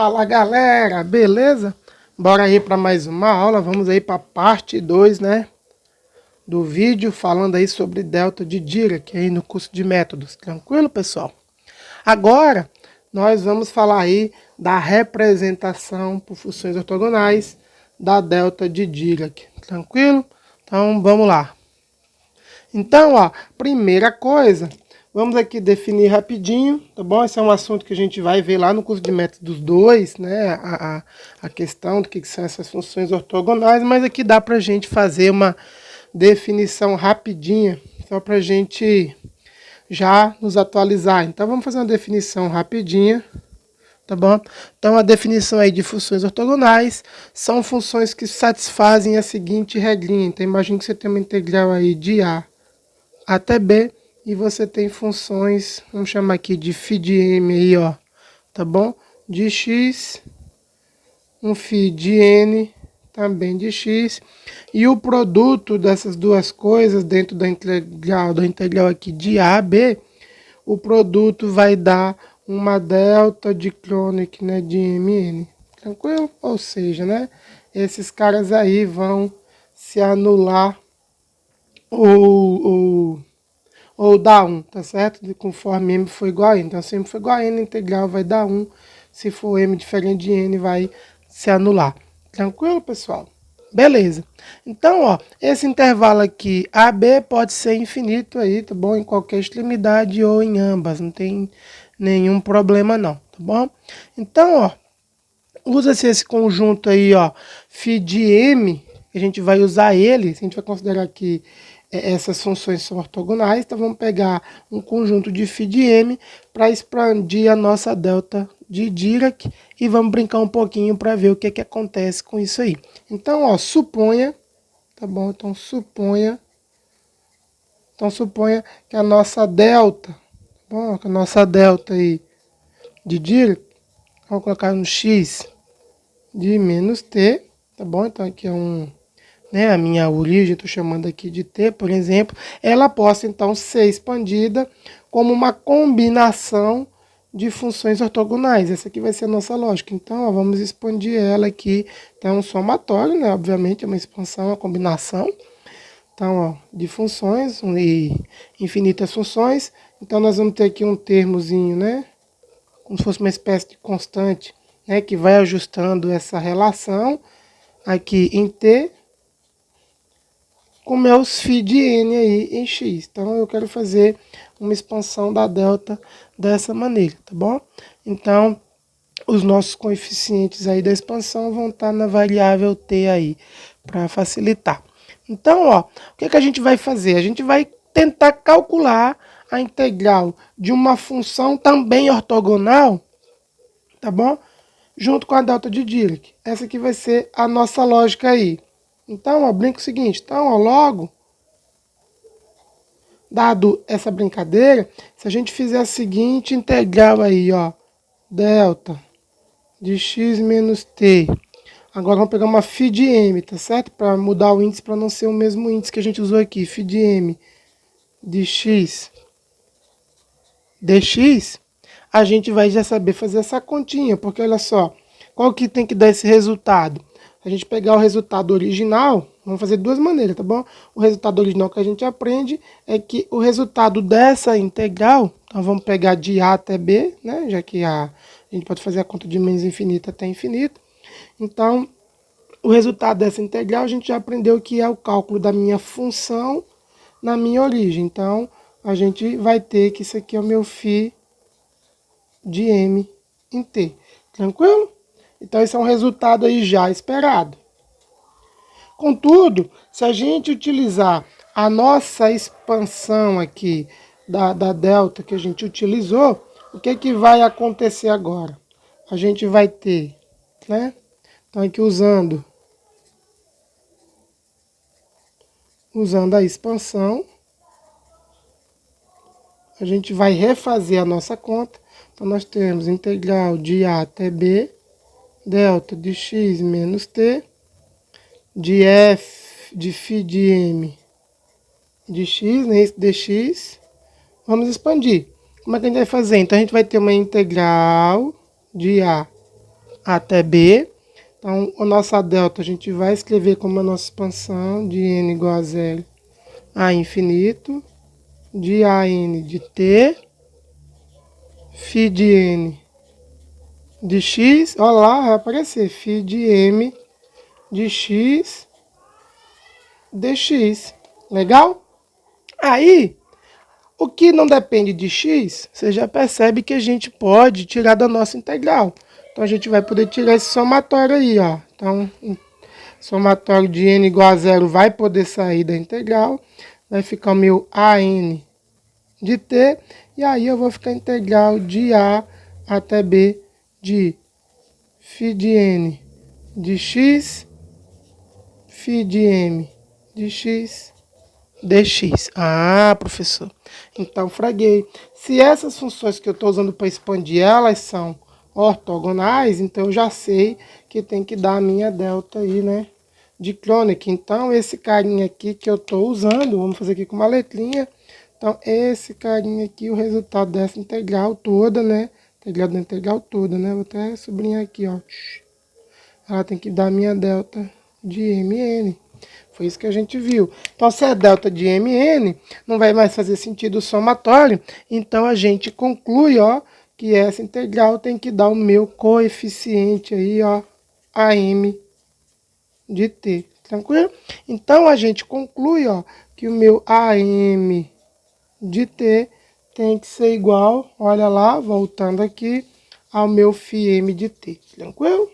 Fala galera, beleza? Bora aí para mais uma aula, vamos aí para a parte 2, né? Do vídeo falando aí sobre delta de Dirac aí no curso de métodos, tranquilo pessoal? Agora nós vamos falar aí da representação por funções ortogonais da delta de Dirac, tranquilo? Então vamos lá. Então, ó, primeira coisa, vamos aqui definir rapidinho, tá bom? Esse é um assunto que a gente vai ver lá no curso de métodos 2, né? A questão do que são essas funções ortogonais, mas aqui dá pra gente fazer uma definição rapidinha, só pra gente já nos atualizar. Então, vamos fazer uma definição rapidinha, tá bom? Então, a definição aí de funções ortogonais são funções que satisfazem a seguinte regrinha. Então, imagine que você tem uma integral aí de A até B, e você tem funções, vamos chamar aqui de φ de m aí, ó, tá bom? De x, um φ de n, também de x, e o produto dessas duas coisas dentro da integral aqui de a a b, o produto vai dar uma delta de Kroneck, né, de mn, tranquilo? Ou seja, né, esses caras aí vão se anular ou dar 1, tá certo? Conforme m for igual a n. Então, se m for igual a n, a integral vai dar 1. Se for m diferente de n, vai se anular. Tranquilo, pessoal? Beleza. Então, ó, esse intervalo aqui, AB, pode ser infinito aí, tá bom? Em qualquer extremidade ou em ambas. Não tem nenhum problema, não, tá bom? Então, ó, usa-se esse conjunto aí, ó, φ de m, a gente vai usar ele, a gente vai considerar que essas funções são ortogonais, então vamos pegar um conjunto de φ de m para expandir a nossa delta de Dirac e vamos brincar um pouquinho para ver o que que acontece com isso aí. Então, ó, suponha, tá bom? Então suponha que a nossa delta, tá bom? Que a nossa delta aí de Dirac, vamos colocar no x de menos t, tá bom? Então aqui é a minha origem, estou chamando aqui de t, por exemplo, ela possa então ser expandida como uma combinação de funções ortogonais. Essa aqui vai ser a nossa lógica. Então, ó, vamos expandir ela aqui. Então, é um somatório, né? Obviamente, é uma expansão, uma combinação. Então, ó, de funções e infinitas funções. Então, nós vamos ter aqui um termozinho, né? Como se fosse uma espécie de constante, né? Que vai ajustando essa relação aqui em t, com meus φ de n aí em x. Então, eu quero fazer uma expansão da delta dessa maneira, tá bom? Então, os nossos coeficientes aí da expansão vão estar na variável t aí, para facilitar. Então, ó, o que a gente vai fazer? A gente vai tentar calcular a integral de uma função também ortogonal, tá bom? Junto com a delta de Dirac. Essa aqui vai ser a nossa lógica aí. Então, ó, brinca o seguinte. Então, ó, logo, dado essa brincadeira, se a gente fizer a seguinte integral aí, ó, delta de x menos t. Agora vamos pegar uma φ de m, tá certo? Para mudar o índice para não ser o mesmo índice que a gente usou aqui. φ de m de x dx, a gente vai já saber fazer essa continha, porque olha só, qual que tem que dar esse resultado? A gente pegar o resultado original, vamos fazer de duas maneiras, tá bom? O resultado original que a gente aprende é que o resultado dessa integral, então vamos pegar de A até B, né? Já que a gente pode fazer a conta de menos infinito até infinito. Então, o resultado dessa integral a gente já aprendeu que é o cálculo da minha função na minha origem. Então, a gente vai ter que isso aqui é o meu φ de m em t. Tranquilo? Então, esse é um resultado aí já esperado. Contudo, se a gente utilizar a nossa expansão aqui da delta que a gente utilizou, o que que vai acontecer agora? A gente vai ter, né? Então, aqui usando a expansão, a gente vai refazer a nossa conta. Então, nós temos integral de A até B, delta de x menos t, de f de φ de m de x, né, esse dx. Vamos expandir. Como é que a gente vai fazer? Então, a gente vai ter uma integral de A até B. Então, a nossa delta a gente vai escrever como a nossa expansão de n igual a zero a infinito, de AN de T, φ de N de X, olha lá, vai aparecer φ de M de X dx. Legal? Aí, o que não depende de x, você já percebe que a gente pode tirar da nossa integral. Então, a gente vai poder tirar esse somatório aí, ó. Então, somatório de n igual a zero vai poder sair da integral. Vai ficar o meu AN de T. E aí, eu vou ficar integral de A até B de φ de N de X, φ de M de X dx. Ah, professor. Então, fraguei. Se essas funções que eu estou usando para expandir, elas são ortogonais, então eu já sei que tem que dar a minha delta aí, né? De Kronecker. Então, esse carinha aqui que eu estou usando, vamos fazer aqui com uma letrinha. Então, esse carinha aqui, o resultado dessa integral toda, né? Integral da integral toda, né? Vou até sublinhar aqui, ó. Ela tem que dar a minha delta de Mn. Foi isso que a gente viu. Então, se é delta de Mn, não vai mais fazer sentido o somatório. Então, a gente conclui, ó, que essa integral tem que dar o meu coeficiente aí, ó, AM de T. Tranquilo? Então, a gente conclui, ó, que o meu AM de T tem que ser igual, olha lá, voltando aqui, ao meu φm de T. Tranquilo?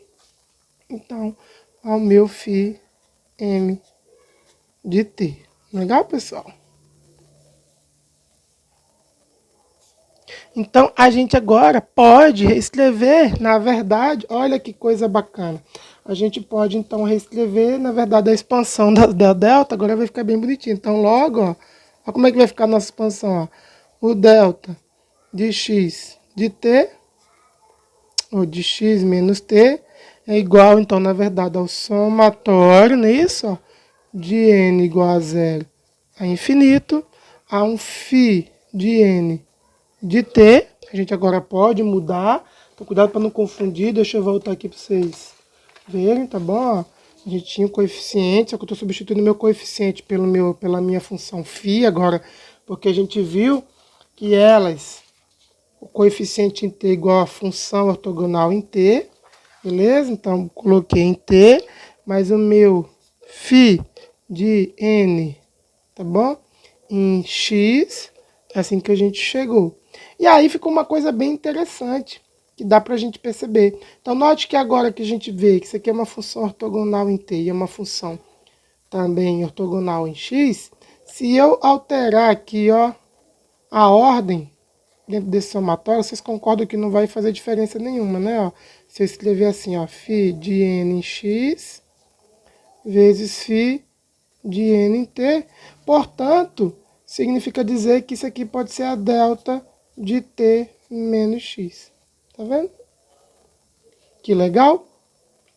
Então, ao meu φm de T. Legal, pessoal? Então, a gente agora pode reescrever, na verdade, olha que coisa bacana. A gente pode, então, reescrever, na verdade, a expansão da delta, agora vai ficar bem bonitinho. Então, logo, ó como é que vai ficar a nossa expansão, ó. O delta de x de t, ou de x menos t, é igual, então, na verdade, ao somatório, não é isso, ó, de n igual a zero a infinito, a um φ de n de t. A gente agora pode mudar. Então, cuidado para não confundir. Deixa eu voltar aqui para vocês verem, tá bom? A gente tinha o coeficiente, só que eu estou substituindo o meu coeficiente pela minha função φ agora, porque a gente viu que o coeficiente em t é igual a função ortogonal em t, beleza? Então, coloquei em t, mas o meu φ de n, tá bom? Em x, é assim que a gente chegou. E aí ficou uma coisa bem interessante, que dá pra gente perceber. Então, note que agora que a gente vê que isso aqui é uma função ortogonal em t e é uma função também ortogonal em x, se eu alterar aqui, ó, a ordem dentro desse somatório, vocês concordam que não vai fazer diferença nenhuma, né? Ó, se eu escrever assim, ó, φ de n em x vezes φ de n em t, portanto, significa dizer que isso aqui pode ser a delta de t menos x. Tá vendo? Que legal?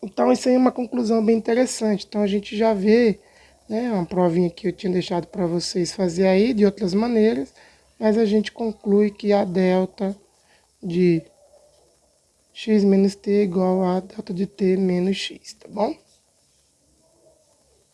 Então, isso aí é uma conclusão bem interessante. Então, a gente já vê, né, uma provinha que eu tinha deixado para vocês fazer aí de outras maneiras, mas a gente conclui que a delta de x menos t é igual a delta de t menos x, tá bom?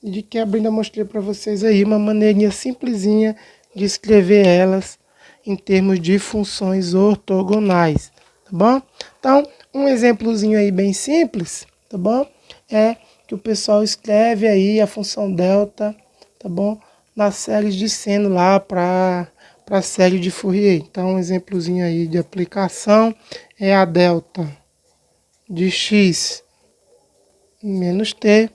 E de quebra ainda mostrei para vocês aí uma maneirinha simplesinha de escrever elas em termos de funções ortogonais, tá bom? Então, um exemplozinho aí bem simples, tá bom? É que o pessoal escreve aí a função delta, tá bom? Nas séries de seno lá para a série de Fourier. Então, um exemplozinho aí de aplicação é a delta de x menos t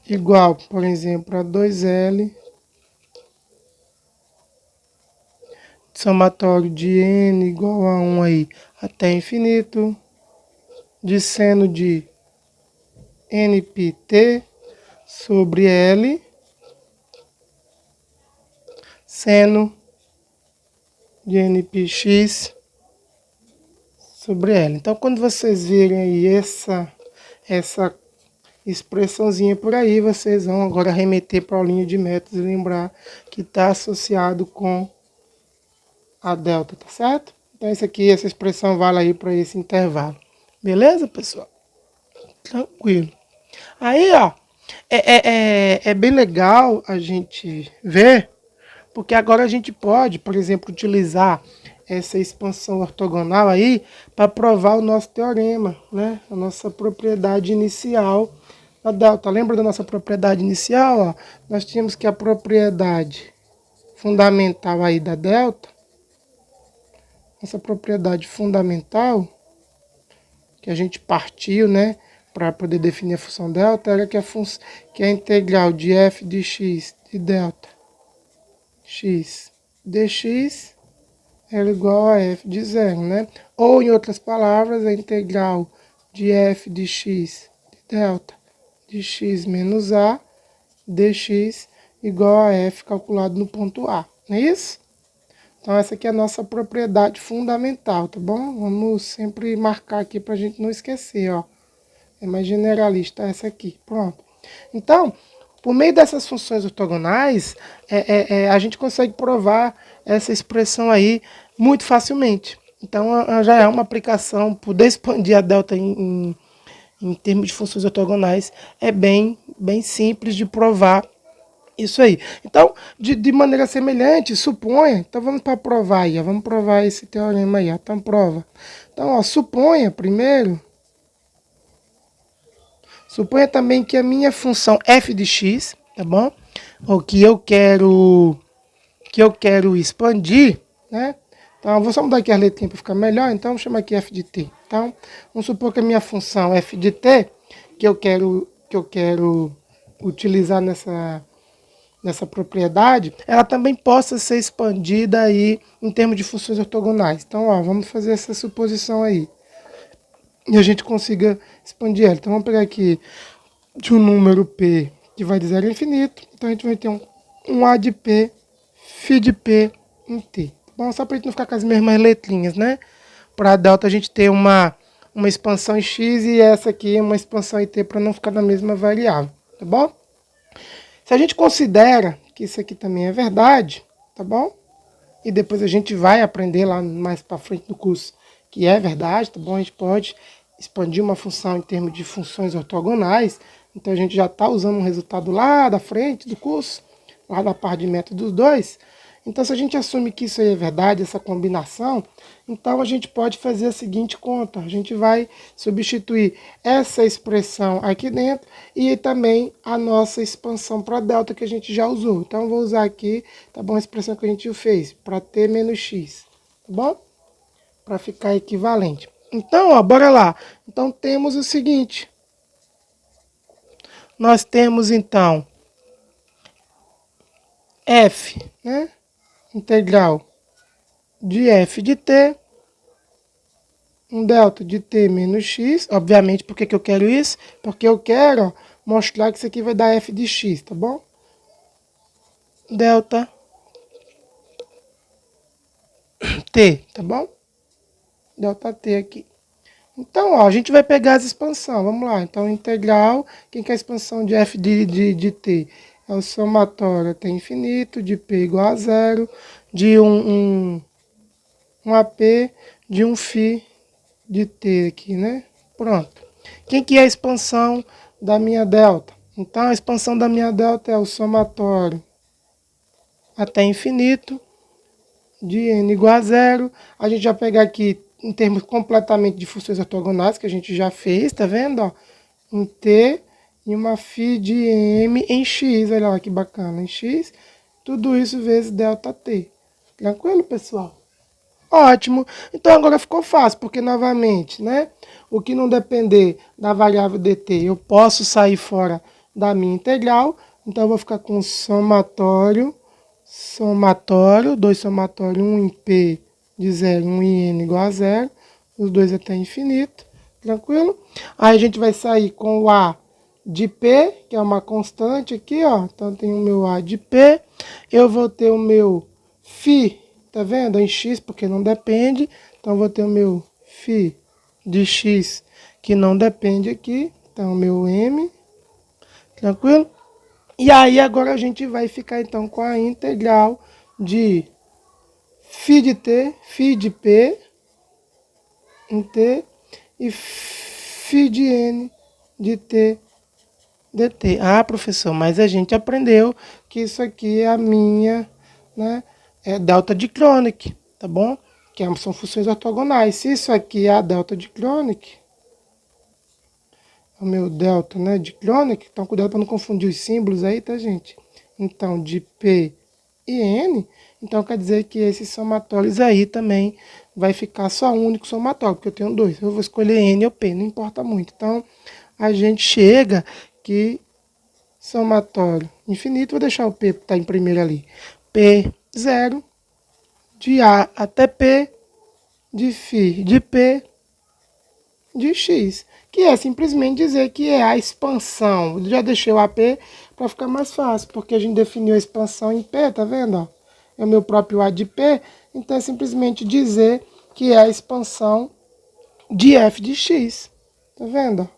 igual, por exemplo, a 2L somatório de n igual a 1 aí até infinito, de seno de npt sobre L, seno de npx sobre L. Então, quando vocês virem aí essa expressãozinha por aí, vocês vão agora remeter para a linha de métodos e lembrar que está associado com a delta, tá certo? Então, essa expressão vale aí para esse intervalo. Beleza, pessoal? Tranquilo. Aí, ó, é bem legal a gente ver, porque agora a gente pode, por exemplo, utilizar essa expansão ortogonal aí para provar o nosso teorema, né? A nossa propriedade inicial da delta. Lembra da nossa propriedade inicial? Ó? Nós tínhamos que a propriedade fundamental aí da delta, essa propriedade fundamental que a gente partiu, né, para poder definir a função delta, era que a integral de f de x de delta x dx era igual a f de zero, né? Ou, em outras palavras, a integral de f de x de delta de x menos a dx igual a f calculado no ponto A, não é isso? Então, essa aqui é a nossa propriedade fundamental, tá bom? Vamos sempre marcar aqui para a gente não esquecer, ó. É mais generalista essa aqui, pronto. Então, por meio dessas funções ortogonais, a gente consegue provar essa expressão aí muito facilmente. Então, já é uma aplicação, poder expandir a delta em termos de funções ortogonais, é bem simples de provar isso aí. Então, de maneira semelhante, suponha, então vamos para provar aí, ó, vamos provar esse teorema aí, ó, então prova. Então, ó, suponha primeiro, suponha também que a minha função f de x, tá bom? Ou que eu quero expandir, né? Então, vou só mudar aqui as letrinhas para ficar melhor, então vamos chamar aqui f de t. Então, vamos supor que a minha função f de t, que eu quero utilizar nessa propriedade, ela também possa ser expandida aí em termos de funções ortogonais. Então, ó, vamos fazer essa suposição aí. E a gente consiga expandir ela. Então, vamos pegar aqui de um número p que vai de 0 a infinito. Então, a gente vai ter um a de p, φ de p em t. Bom, só para a gente não ficar com as mesmas letrinhas, né? Para a delta a gente ter uma expansão em x e essa aqui uma expansão em t para não ficar na mesma variável, tá bom? Se a gente considera que isso aqui também é verdade, tá bom? E depois a gente vai aprender lá mais para frente no curso que é verdade, tá bom? A gente pode expandir uma função em termos de funções ortogonais. Então a gente já está usando um resultado lá da frente do curso, lá da parte de métodos 2. Então, se a gente assume que isso aí é verdade, essa combinação, então a gente pode fazer a seguinte conta. A gente vai substituir essa expressão aqui dentro e também a nossa expansão para delta que a gente já usou. Então, eu vou usar aqui, tá bom, a expressão que a gente fez, para t menos x, tá bom? Para ficar equivalente. Então, ó, bora lá. Então, temos o seguinte. Nós temos, então, f, né? Integral de f de t, um delta de t menos x, obviamente, por que eu quero isso? Porque eu quero mostrar que isso aqui vai dar f de x, tá bom? Delta t, tá bom? Delta t aqui. Então, ó, a gente vai pegar as expansões, vamos lá. Então, integral, quem que é a expansão de f de t? É o somatório até infinito, de p igual a zero, de um AP, de um φ de t aqui, né? Pronto. Quem que é a expansão da minha delta? Então, a expansão da minha delta é o somatório até infinito, de n igual a zero. A gente já pegar aqui em termos completamente de funções ortogonais, que a gente já fez, tá vendo? Ó? Em t e uma φ de m em x, olha lá que bacana, em x. Tudo isso vezes delta t. Tranquilo, pessoal? Ótimo. Então agora ficou fácil, porque novamente, né? O que não depender da variável dt, eu posso sair fora da minha integral. Então eu vou ficar com somatório, dois somatório, um em p de zero, um em n igual a zero, os dois até infinito, tranquilo? Aí a gente vai sair com o a de p, que é uma constante aqui, ó. Então tem o meu a de p, eu vou ter o meu φ, tá vendo? Em x, porque não depende. Então, eu vou ter o meu φ de x, que não depende aqui. Então, o meu m. Tranquilo? E aí, agora a gente vai ficar, então, com a integral de φ de t, φ de p, em t, e φ de n de t dt. Ah, professor, mas a gente aprendeu que isso aqui é a minha, né, é delta de Kroneck, tá bom? Que são funções ortogonais. Se isso aqui é a delta de Kroneck, o meu delta, né, de Kroneck, então cuidado para não confundir os símbolos aí, tá, gente? Então, de P e N, então quer dizer que esses somatórios aí também vai ficar só um único somatório, porque eu tenho dois. Eu vou escolher N ou P, não importa muito. Então, a gente chega que somatório infinito, vou deixar o P que está em primeiro ali. P0, de A até P, de φ de P, de x, que é simplesmente dizer que é a expansão. Eu já deixei o AP para ficar mais fácil, porque a gente definiu a expansão em P, tá vendo? É o meu próprio A de P, então é simplesmente dizer que é a expansão de f de x, tá vendo?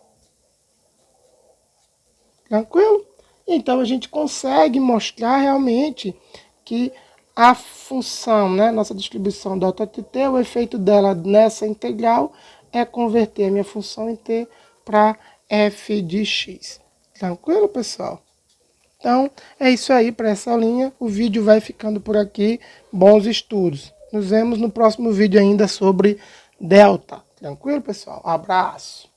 Tranquilo? Então a gente consegue mostrar realmente que a função, né, nossa distribuição δt, o efeito dela nessa integral é converter a minha função em t para f de x. Tranquilo, pessoal? Então, é isso aí para essa linha. O vídeo vai ficando por aqui. Bons estudos. Nos vemos no próximo vídeo ainda sobre delta. Tranquilo, pessoal? Abraço.